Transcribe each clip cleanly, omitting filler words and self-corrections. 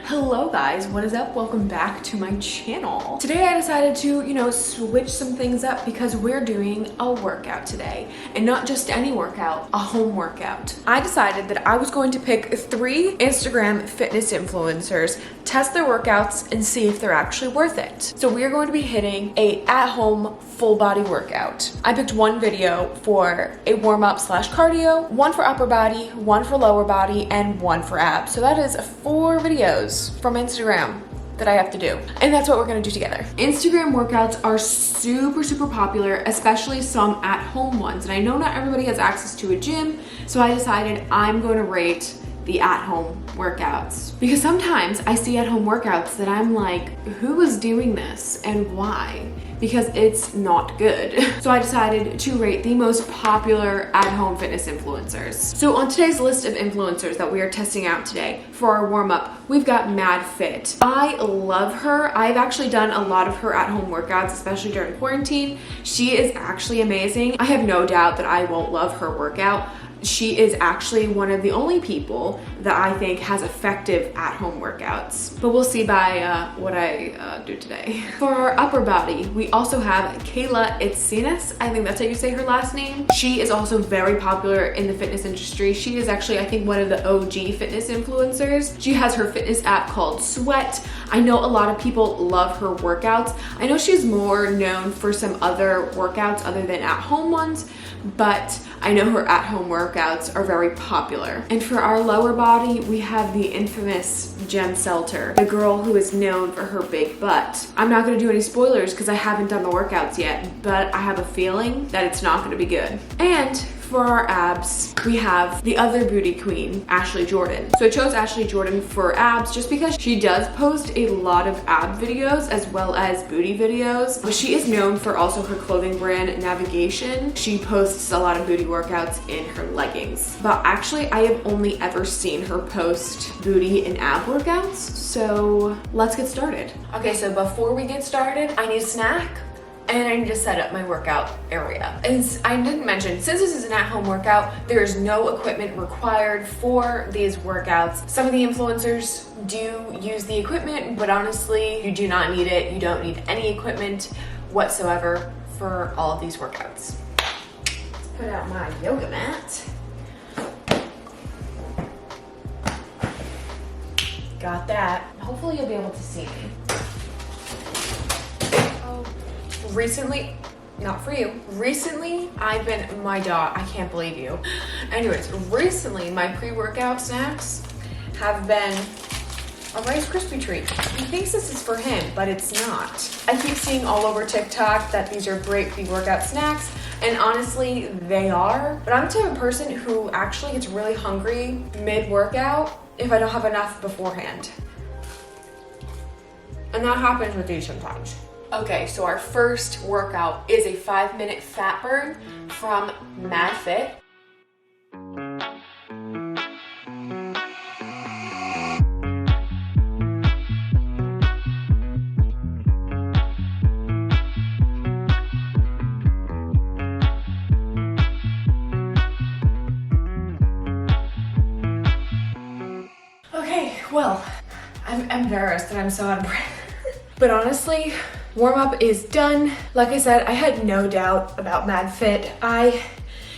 Hello guys, what is up? Welcome back to my channel. Today I decided to, switch some things up because we're doing a workout today. And not just any workout, a home workout. I decided that I was going to pick 3 Instagram fitness influencers, test their workouts, and see if they're actually worth it. So we are going to be hitting a at-home full body workout. I picked one video for a warm-up / cardio, one for upper body, one for lower body, and one for abs. So that is 4 videos from Instagram that I have to do. And that's what we're gonna do together. Instagram workouts are super popular, especially some at-home ones. And I know not everybody has access to a gym, so I decided I'm going to rate the at-home workouts. Because sometimes I see at-home workouts that I'm like, who is doing this and why? Because it's not good. So I decided to rate the most popular at-home fitness influencers. So on today's list of influencers that we are testing out today for our warm-up, we've got Madfit. I love her. I've actually done a lot of her at-home workouts, especially during quarantine. She is actually amazing. I have no doubt that I won't love her workout. She is actually one of the only people that I think has effective at-home workouts. But we'll see by what I do today. For our upper body, we also have Kayla Itsinas. I think that's how you say her last name. She is also very popular in the fitness industry. She is actually, I think, one of the OG fitness influencers. She has her fitness app called Sweat. I know a lot of people love her workouts. I know she's more known for some other workouts other than at-home ones, but I know her at-home workouts are very popular. And for our lower body, we have the infamous Selter, the girl who is known for her big butt. I'm not gonna do any spoilers because I haven't done the workouts yet, but I have a feeling that it's not gonna be good. And for our abs, we have the other beauty queen, Ashley Jordan. So I chose Ashley Jordan for abs just because she does post a lot of ab videos as well as booty videos, but she is known for also her clothing brand Navigation. She posts a lot of booty workouts in her leggings. But actually, I have only ever seen her post booty and ab workouts, so let's get started. Okay, so before we get started, I need a snack. And I need to set up my workout area. And I didn't mention, since this is an at-home workout, there is no equipment required for these workouts. Some of the influencers do use the equipment, but honestly, you do not need it. You don't need any equipment whatsoever for all of these workouts. Let's put out my yoga mat. Got that. Hopefully you'll be able to see me. Recently, not for you, recently I've been, my dog, I can't believe you. Anyways, recently my pre-workout snacks have been a Rice Krispie treat. He thinks this is for him, but it's not. I keep seeing all over TikTok that these are great pre-workout snacks, and honestly, they are. But I'm the type of person who actually gets really hungry mid-workout if I don't have enough beforehand. And that happens with these sometimes. Okay, so our first workout is a 5-minute fat burn from Madfit. Okay, well, I'm embarrassed that I'm so out of breath. But honestly, warm-up is done. Like I said, I had no doubt about Madfit. I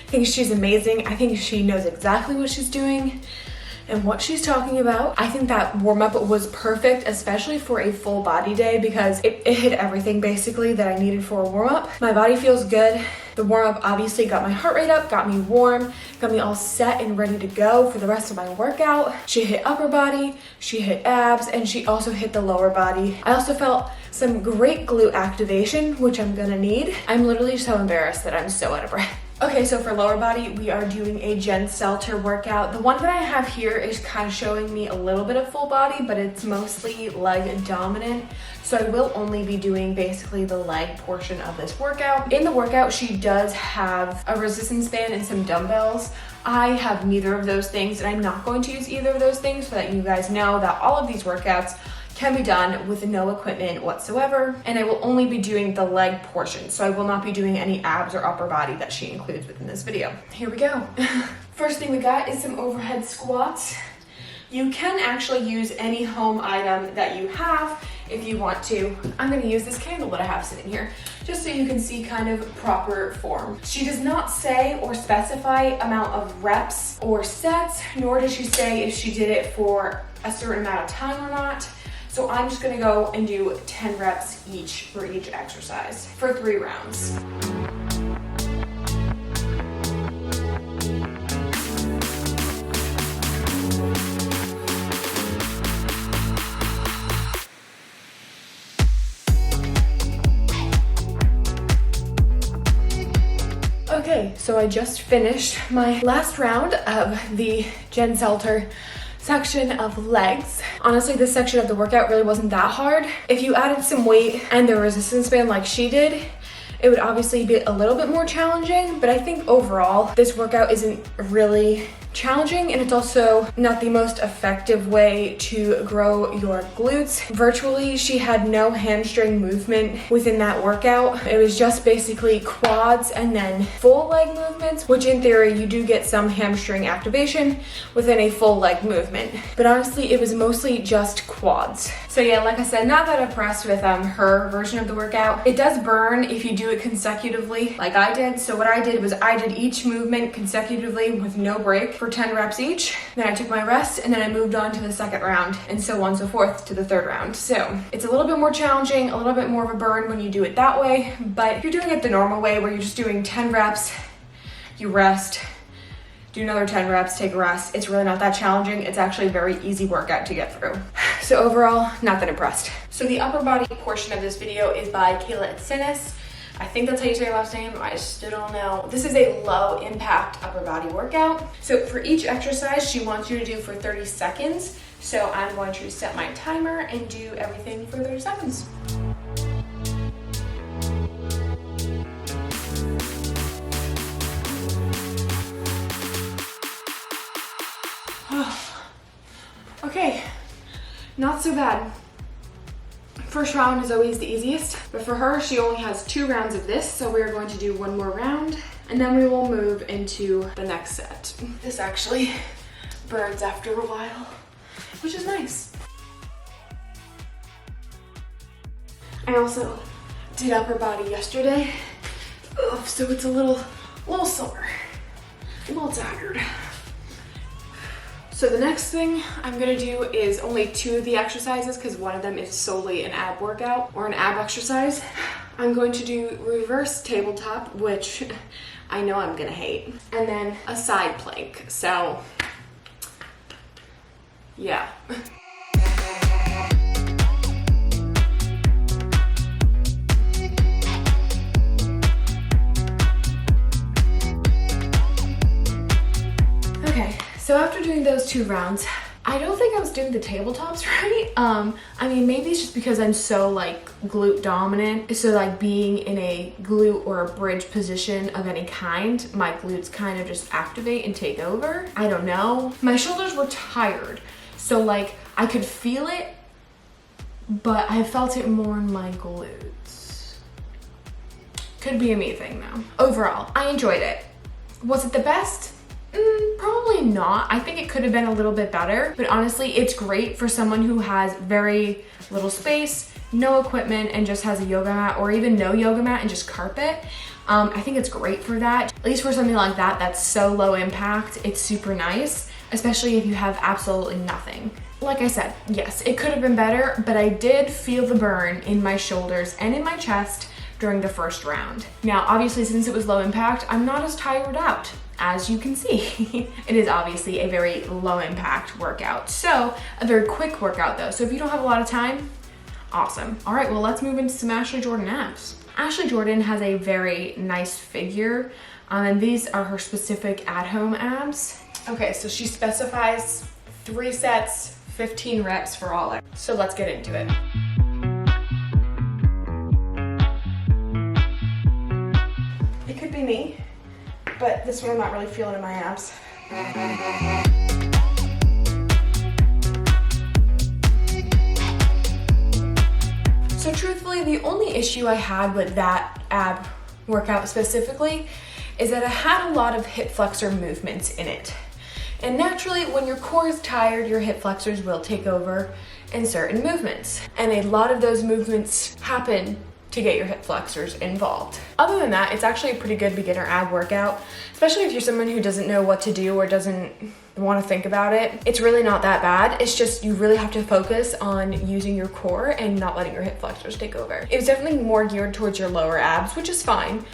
think she's amazing. I think she knows exactly what she's doing and what she's talking about. I think that warm-up was perfect, especially for a full body day, because it hit everything basically that I needed for a warm-up. My body feels good. The warm-up obviously got my heart rate up, got me warm, got me all set and ready to go for the rest of my workout. She hit upper body, she hit abs, and she also hit the lower body. I also felt some great glute activation, which I'm gonna need. I'm literally so embarrassed that I'm so out of breath. Okay, so for lower body, we are doing a Selter workout. The one that I have here is kind of showing me a little bit of full body, but it's mostly leg dominant. So I will only be doing basically the leg portion of this workout. In the workout, she does have a resistance band and some dumbbells. I have neither of those things, and I'm not going to use either of those things so that you guys know that all of these workouts can be done with no equipment whatsoever, and I will only be doing the leg portion, so I will not be doing any abs or upper body that she includes within this video. Here we go. First thing we got is some overhead squats. You can actually use any home item that you have if you want to. I'm gonna use this candle that I have sitting here just so you can see kind of proper form. She does not say or specify amount of reps or sets, nor does she say if she did it for a certain amount of time or not. So I'm just gonna go and do 10 reps each for each exercise for 3 rounds. Okay, so I just finished my last round of the Jen Selter section of legs. Honestly, this section of the workout really wasn't that hard. If you added some weight and the resistance band like she did, it would obviously be a little bit more challenging, but I think overall this workout isn't really challenging, and it's also not the most effective way to grow your glutes. Virtually, she had no hamstring movement within that workout. It was just basically quads and then full leg movements, which in theory you do get some hamstring activation within a full leg movement. But honestly, it was mostly just quads. So yeah, like I said, not that impressed with her version of the workout. It does burn if you do it consecutively like I did. So what I did was I did each movement consecutively with no break for 10 reps each. Then I took my rest and then I moved on to the second round and so on and so forth to the third round. So it's a little bit more challenging, a little bit more of a burn when you do it that way. But if you're doing it the normal way where you're just doing 10 reps, you rest, do another 10 reps, take a rest, it's really not that challenging. It's actually a very easy workout to get through. So overall, not that impressed. So the upper body portion of this video is by Kayla Itzinis. I think that's how you say her last name. I still don't know. This is a low impact upper body workout. So for each exercise, she wants you to do for 30 seconds. So I'm going to set my timer and do everything for 30 seconds. Okay, not so bad. First round is always the easiest, but for her, she only has 2 rounds of this, so we're going to do 1 more round, and then we will move into the next set. This actually burns after a while, which is nice. I also did upper body yesterday, so it's a little sore, a little tired. So the next thing I'm gonna do is only 2 of the exercises because one of them is solely an ab workout or an ab exercise. I'm going to do reverse tabletop, which I know I'm gonna hate, and then a side plank. So yeah. So after doing those 2 rounds, I don't think I was doing the tabletops right. I mean, maybe it's just because I'm so like glute dominant. So like being in a glute or a bridge position of any kind, my glutes kind of just activate and take over. I don't know. My shoulders were tired. So like I could feel it, but I felt it more in my glutes. Could be a me thing though. Overall, I enjoyed it. Was it the best? Probably not. I think it could have been a little bit better, but honestly, it's great for someone who has very little space, no equipment, and just has a yoga mat, or even no yoga mat and just carpet. I think it's great for that. At least for something like that, that's so low impact, it's super nice, especially if you have absolutely nothing. Like I said, yes, it could have been better, but I did feel the burn in my shoulders and in my chest during the first round. Now, obviously, since it was low impact, I'm not as tired out. As you can see, it is obviously a very low impact workout. So a very quick workout though. So if you don't have a lot of time, awesome. All right, well, let's move into some Ashley Jordan abs. Ashley Jordan has a very nice figure, and these are her specific at-home abs. Okay, so she specifies 3 sets, 15 reps for all. So let's get into it. It could be me, but this one I'm not really feeling in my abs. So truthfully, the only issue I had with that ab workout specifically is that it had a lot of hip flexor movements in it. And naturally, when your core is tired, your hip flexors will take over in certain movements. And a lot of those movements happen to get your hip flexors involved. Other than that, it's actually a pretty good beginner ab workout, especially if you're someone who doesn't know what to do or doesn't want to think about it. It's really not that bad. It's just you really have to focus on using your core and not letting your hip flexors take over. It was definitely more geared towards your lower abs, which is fine.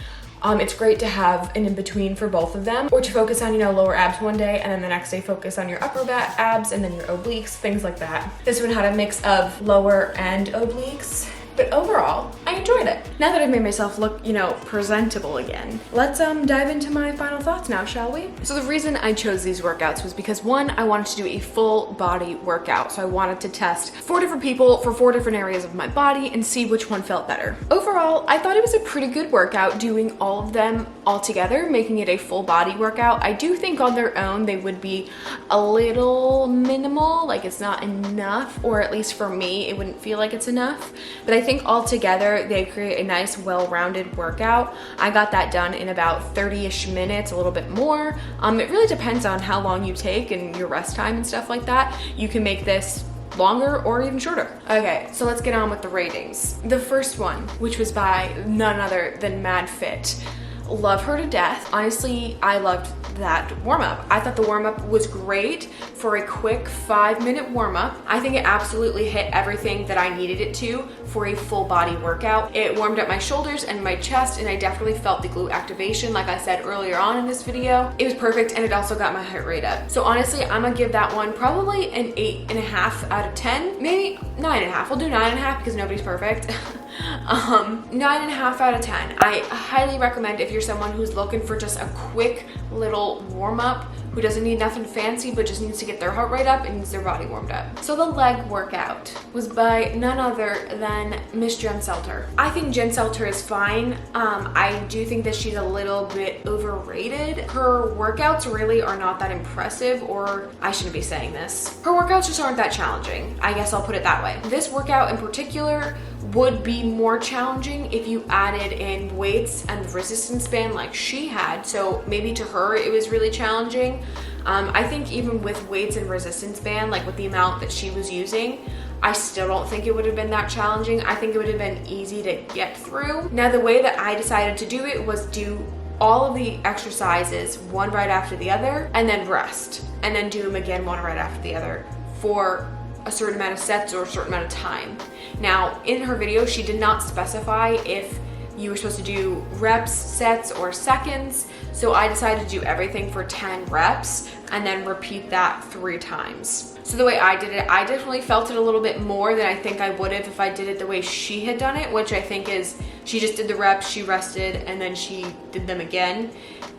It's great to have an in-between for both of them, or to focus on, lower abs one day and then the next day focus on your upper abs and then your obliques, things like that. This one had a mix of lower and obliques. But overall, I enjoyed it. Now that I've made myself look, presentable again, let's dive into my final thoughts now, shall we? So the reason I chose these workouts was because, one, I wanted to do a full body workout. So I wanted to test 4 different people for 4 different areas of my body and see which one felt better. Overall, I thought it was a pretty good workout doing all of them all together, making it a full body workout. I do think on their own, they would be a little minimal, like it's not enough, or at least for me, it wouldn't feel like it's enough. But I think all together, they create a nice, well-rounded workout. I got that done in about 30-ish minutes, a little bit more. It really depends on how long you take and your rest time and stuff like that. You can make this longer or even shorter. Okay, so let's get on with the ratings. The first one, which was by none other than Madfit. Love her to death. Honestly, I loved that warm-up. I thought the warm-up was great for a quick 5-minute warm-up. I think it absolutely hit everything that I needed it to for a full body workout. It warmed up my shoulders and my chest, and I definitely felt the glute activation like I said earlier on in this video. It was perfect, and it also got my heart rate up. So honestly, I'm gonna give that one probably an 8.5 out of 10, maybe 9.5. We'll do 9.5 because nobody's perfect. 9.5 out of 10. I highly recommend if you're someone who's looking for just a quick little warm-up, who doesn't need nothing fancy but just needs to get their heart rate up and needs their body warmed up. So the leg workout was by none other than Miss Jen Selter. I think Jen Selter is fine. I do think that she's a little bit overrated. Her workouts really are not that impressive, or I shouldn't be saying this. Her workouts just aren't that challenging. I guess I'll put it that way. This workout in particular would be more challenging if you added in weights and resistance band like she had. So maybe to her it was really challenging. I think even with weights and resistance band, like with the amount that she was using, I still don't think it would have been that challenging. I think it would have been easy to get through. Now, the way that I decided to do it was do all of the exercises one right after the other and then rest, and then do them again one right after the other for a certain amount of sets or a certain amount of time. Now, in her video, she did not specify if you were supposed to do reps, sets, or seconds. So I decided to do everything for 10 reps and then repeat that 3 times. So the way I did it, I definitely felt it a little bit more than I think I would have if I did it the way she had done it, which I think is she just did the reps, she rested, and then she did them again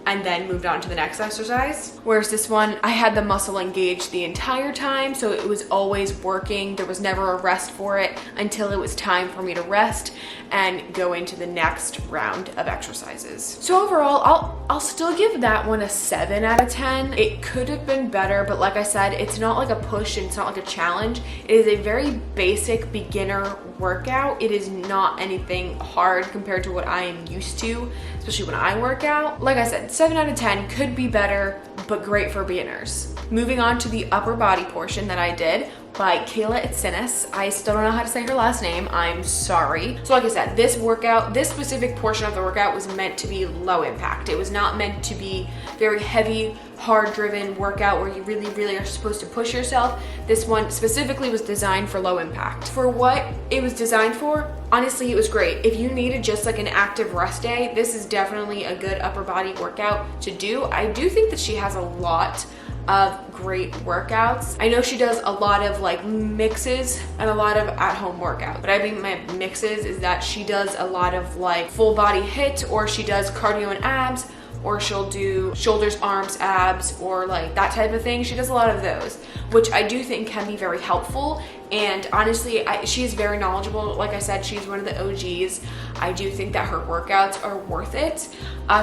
and then moved on to the next exercise. Whereas this one, I had the muscle engaged the entire time, so it was always working. There was never a rest for it until it was time for me to rest and go into the next round of exercises. So overall, I'll still give that one a 7 out of 10. It could have been better, but like I said, it's not like a push and it's not like a challenge. It is a very basic beginner workout. It is not anything hard compared to what I am used to, especially when I work out. Like I said, 7 out of 10 could be better, but great for beginners. Moving on to the upper body portion that I did by Kayla Itsinis. I still don't know how to say her last name. I'm sorry. So like I said, this workout, this specific portion of the workout was meant to be low impact. It was not meant to be very heavy, hard driven workout where you really are supposed to push yourself. This one specifically was designed for low impact. For what it was designed for, honestly, it was great. If you needed just like an active rest day, this is definitely a good upper body workout to do. I do think that she has a lot of great workouts. I know she does a lot of like mixes and a lot of at-home workouts, but I mean my mixes is that she does a lot of like full body HIIT, or she does cardio and abs, or she'll do shoulders, arms, abs, or like that type of thing. She does a lot of those, which I do think can be very helpful. And honestly, she's very knowledgeable. Like I said, she's one of the OGs. I do think that her workouts are worth it.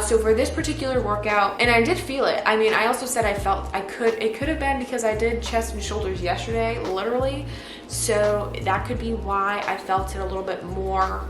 So for this particular workout, and I did feel it. I mean, I also said I felt it could have been because I did chest and shoulders yesterday, literally. So that could be why I felt it a little bit more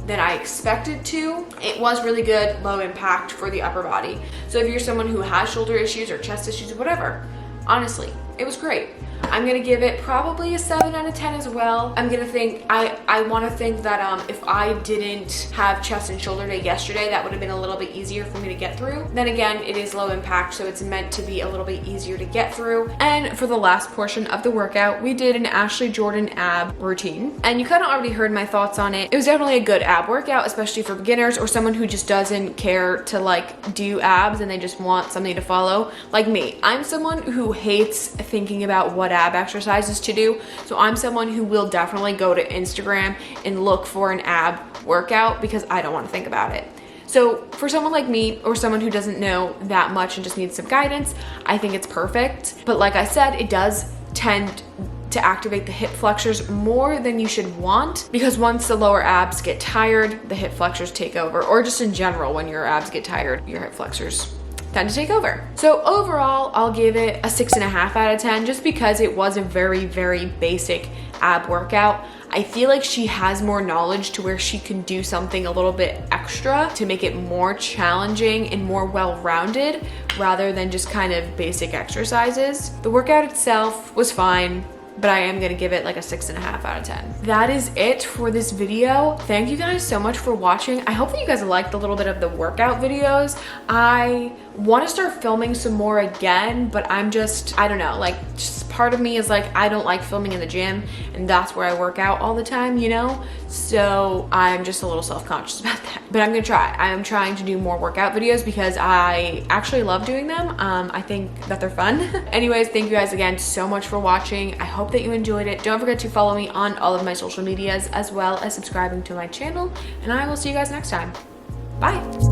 than I expected to. It was really good, low impact for the upper body. So if you're someone who has shoulder issues or chest issues, whatever, honestly, it was great. I'm gonna give it probably a 7 out of 10 as well. I'm gonna think, I wanna think that if I didn't have chest and shoulder day yesterday, that would have been a little bit easier for me to get through. Then again, it is low impact, so it's meant to be a little bit easier to get through. And for the last portion of the workout, we did an Ashley Jordan ab routine. And you kind of already heard my thoughts on it. It was definitely a good ab workout, especially for beginners or someone who just doesn't care to like do abs and they just want something to follow. Like me, I'm someone who hates thinking about what ab exercises to do. So I'm someone who will definitely go to Instagram and look for an ab workout because I don't want to think about it. So for someone like me or someone who doesn't know that much and just needs some guidance, I think it's perfect. But like I said, it does tend to activate the hip flexors more than you should want, because once the lower abs get tired, the hip flexors take over, or just in general, when your abs get tired, your hip flexors tend to take over. So overall, I'll give it a 6.5 out of 10 just because it was a very, very basic ab workout. I feel like she has more knowledge to where she can do something a little bit extra to make it more challenging and more well-rounded rather than just kind of basic exercises. The workout itself was fine, but I am gonna give it like a 6.5 out of 10. That is it for this video. Thank you guys so much for watching. I hope that you guys liked a little bit of the workout videos. I wanna start filming some more again, but I'm just, I don't know, like just part of me is like, I don't like filming in the gym and that's where I work out all the time, you know? So I'm just a little self-conscious about that, but I'm gonna try. I am trying to do more workout videos because I actually love doing them. I think that they're fun. Anyways, thank you guys again so much for watching. I hope that you enjoyed it. Don't forget to follow me on all of my social medias as well as subscribing to my channel, and I will see you guys next time. Bye.